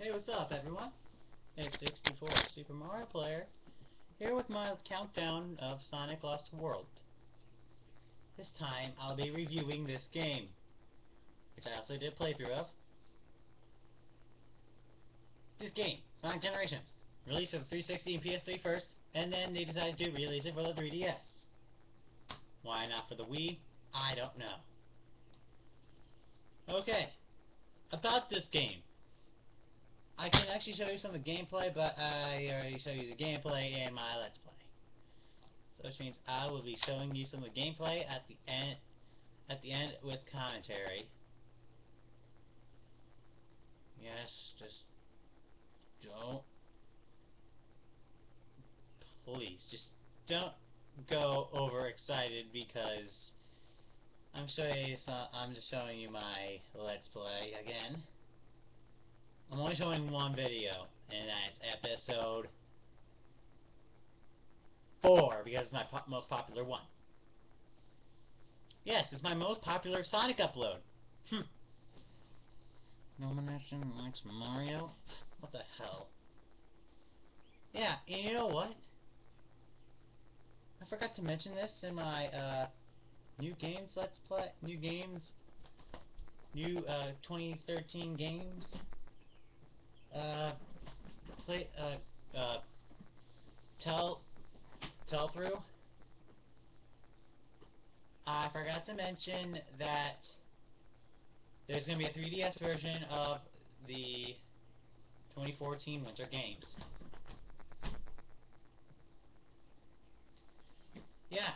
Hey, what's up, everyone? It's 64 Super Mario Player, here with my countdown of Sonic Lost World. This time, I'll be reviewing this game, which I also did a playthrough of. This game, Sonic Generations, released for the 360 and PS3 first, and then they decided to release it for the 3DS. Why not for the Wii? I don't know. Okay, about this game. I can actually show you some of the gameplay, but I already showed you the gameplay in my Let's Play. So which means I will be showing you some of the gameplay at the end with commentary. Yes, just don't, please, just don't go overexcited because I'm just showing you my Let's Play again. I'm only showing one video, and that's episode 4 because it's my most popular one. Yes, it's my most popular Sonic upload. Nomination likes Mario? What the hell? Yeah, and you know what? I forgot to mention this in my new games Let's Play, new 2013 games play tell through. I forgot to mention that there's going to be a 3DS version of the 2014 Winter Games. Yeah.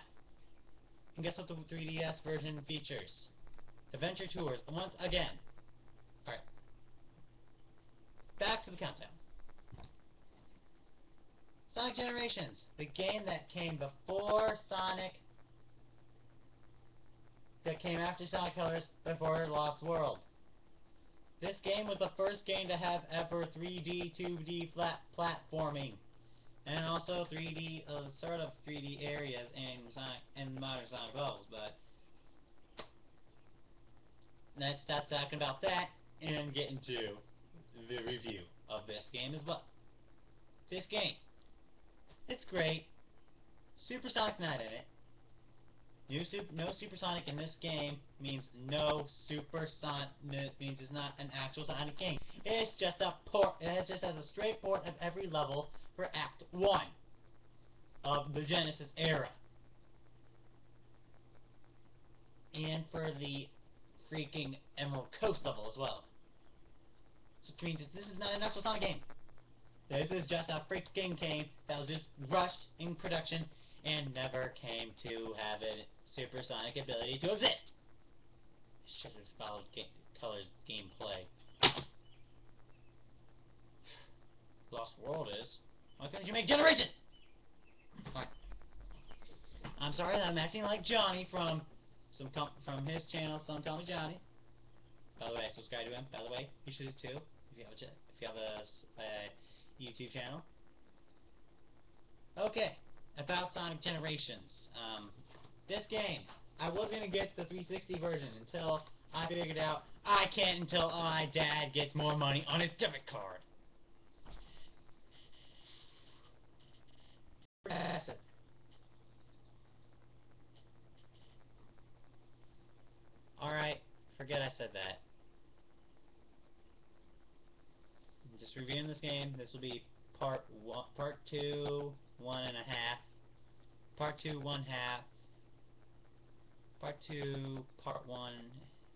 And guess what the 3DS version features? Adventure Tours, once again. Alright. Back to the countdown. Sonic Generations, the game that came before Sonic, that came after Sonic Colors, before Lost World. This game was the first game to have ever 3D, 2D flat platforming, and also 3D, sort of 3D areas in modern Sonic levels. But let's stop talking about that and get into the review of this game as well. This game, it's great. Supersonic Night in it. No Supersonic in this game means no Supersonic. Means it's not an actual Sonic game. It's just a port. It just has a straight port of every level for Act 1 of the Genesis era, and for the freaking Emerald Coast level as well. So which means this is not an actual Sonic game. This is just a freaking game that was just rushed in production and never came to have a supersonic ability to exist. Should have followed Color's gameplay. Lost World is. Why couldn't you make Generations? Alright. I'm sorry that I'm acting like Johnny from his channel, Some Call Me Johnny. By the way, I subscribe to him. By the way, you should too if you have a YouTube channel. Okay, about Sonic Generations. This game, I was gonna get the 360 version until I figured out I can't until my dad gets more money on his debit card. Alright, forget I said that. I'm just reviewing this game. This will be part 2, 1.5. Part 2, 1/2. Part 2, part 1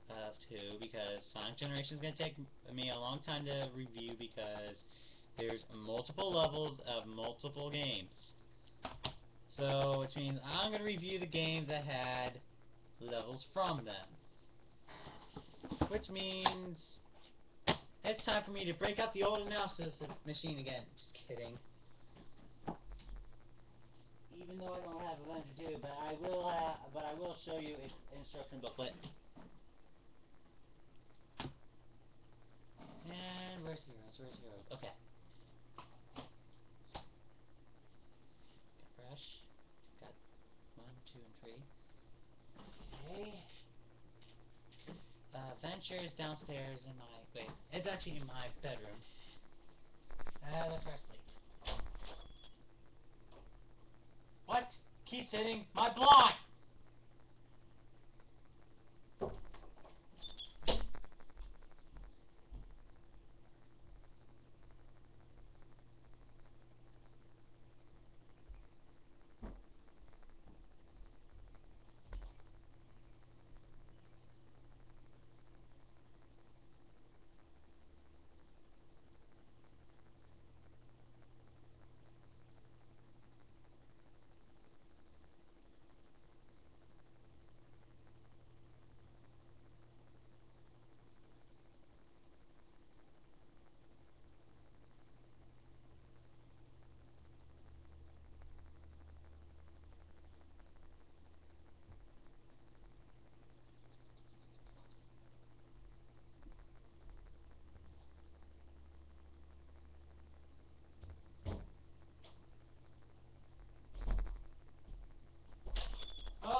of 2, because Sonic Generations is going to take me a long time to review because there's multiple levels of multiple games. So, which means I'm going to review the games that had levels from them. Which means it's time for me to break out the old analysis machine again. Just kidding. Even though I don't have Avenger 2, but I will show you its instruction booklet. And where's Heroes? Where's Heroes? Okay. Got Rush. Got 1, 2, and 3. Okay. Venture is downstairs in my... Wait, it's actually in my bedroom. Let's try sleep. What keeps hitting my blind?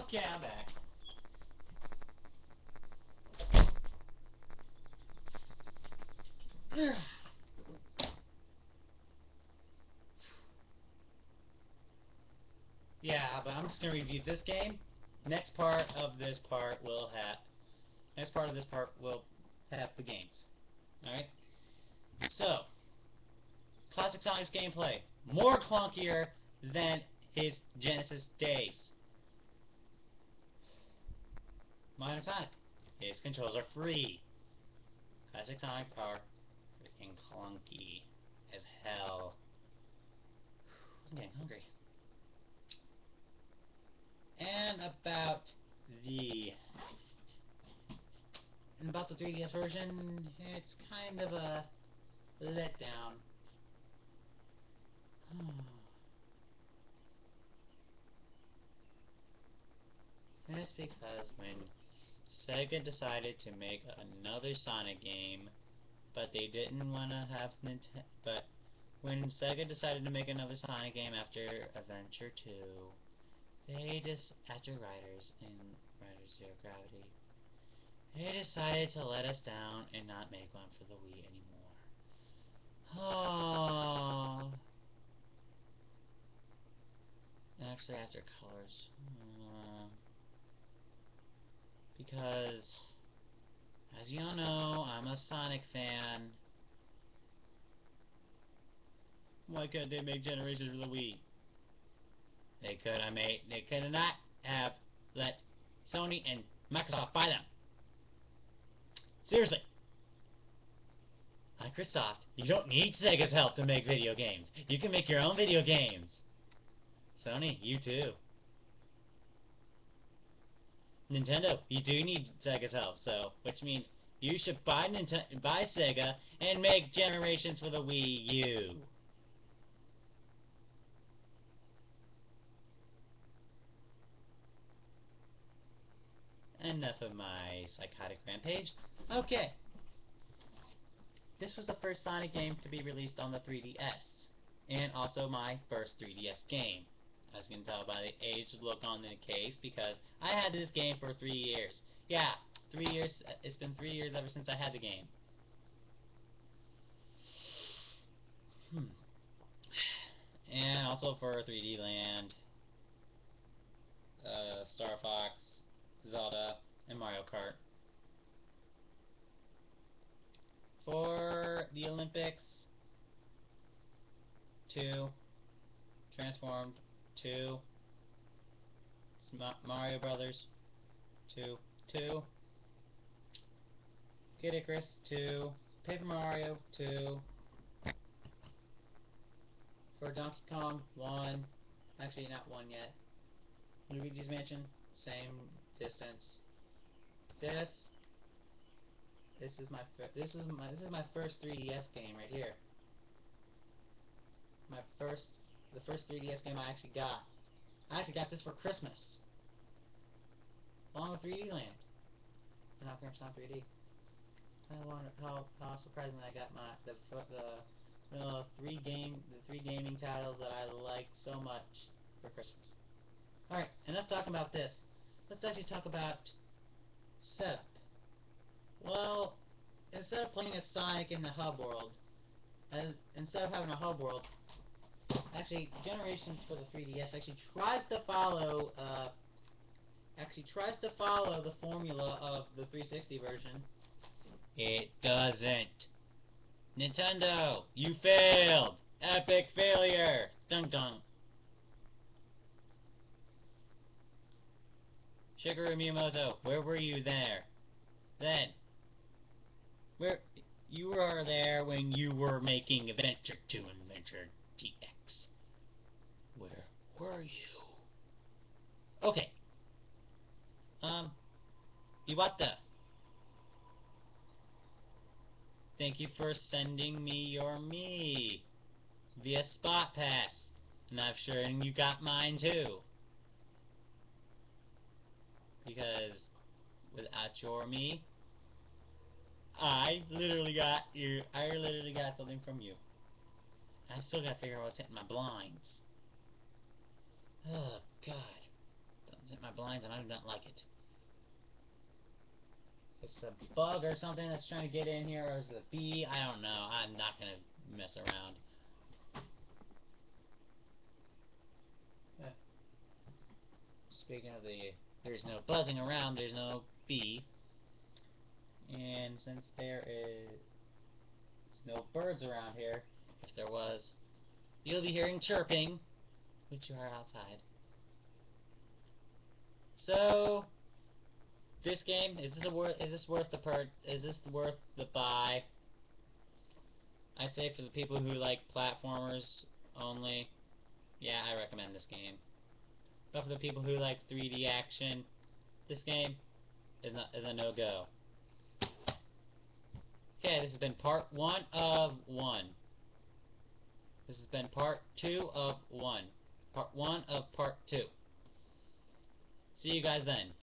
Okay, I'm back. Yeah, but I'm just gonna review this game. Next part of this part will have the games. Alright? So, Classic Sonic's gameplay. More clunkier than his Genesis days. Minor Sonic. His controls are free. Classic Sonic Power. Freaking clunky as hell. I'm getting hungry. And about the 3DS version, it's kind of a letdown. That's because when Sega decided to make another Sonic game, but they didn't want to have but when Sega decided to make another Sonic game after Adventure 2, they just, after Riders and Riders Zero Gravity, they decided to let us down and not make one for the Wii anymore. Oh. Actually, after Colors. Because, as you all know, I'm a Sonic fan. Why couldn't they make Generations for the Wii? They could not have let Sony and Microsoft buy them. Seriously. Microsoft, you don't need Sega's help to make video games. You can make your own video games. Sony, you too. Nintendo, you do need Sega's help, so, which means you should buy Sega and make Generations for the Wii U. Enough of my psychotic rampage. Okay. This was the first Sonic game to be released on the 3DS, and also my first 3DS game. As you can tell by the aged look on the case, because I had this game for 3 years. Yeah, 3 years. It's been 3 years ever since I had the game. And also for 3D Land, Star Fox, Zelda, and Mario Kart. For the Olympics, 2, Transformed, 2, Mario Brothers, 2, Kid Icarus, 2, Paper Mario, 2, for Donkey Kong, 1, actually not 1 yet, Luigi's Mansion, same distance. This is my first 3DS game right here. The first 3DS game I actually got. I actually got this for Christmas, along with 3D Land, and Ocarina of Time 3D. I wonder how surprising I got the three gaming titles that I like so much for Christmas. All right, enough talking about this. Let's actually talk about setup. Well, instead of playing as Sonic in the hub world, instead of having a hub world, actually Generations for the 3DS actually tries to follow the formula of the 360 version. It doesn't. Nintendo, you failed! Epic failure! Dun dun. Shigeru Miyamoto, where were you there? Then, where you were there when you were making Adventure 2 and Adventure GX. Where were you? Okay. Iwata. Thank you for sending me your Mii via Spot Pass. And I'm sure you got mine too. Because without your Mii, I literally got something from you. I still gotta figure out what's hitting my blinds. Oh god. Something's hit my blinds and I do not like it. It's a bug or something that's trying to get in here, or is it a bee? I don't know. I'm not gonna mess around. Speaking of there's no buzzing around, there's no bee. And since there is no birds around here, if there was, you'll be hearing chirping, which you are outside. So, this game, is this worth the buy? I say for the people who like platformers only, yeah, I recommend this game. But for the people who like 3D action, this game is a no-go. Okay, this has been part 1 of 1. This has been part 2 of 1. Part 1 of part 2. See you guys then.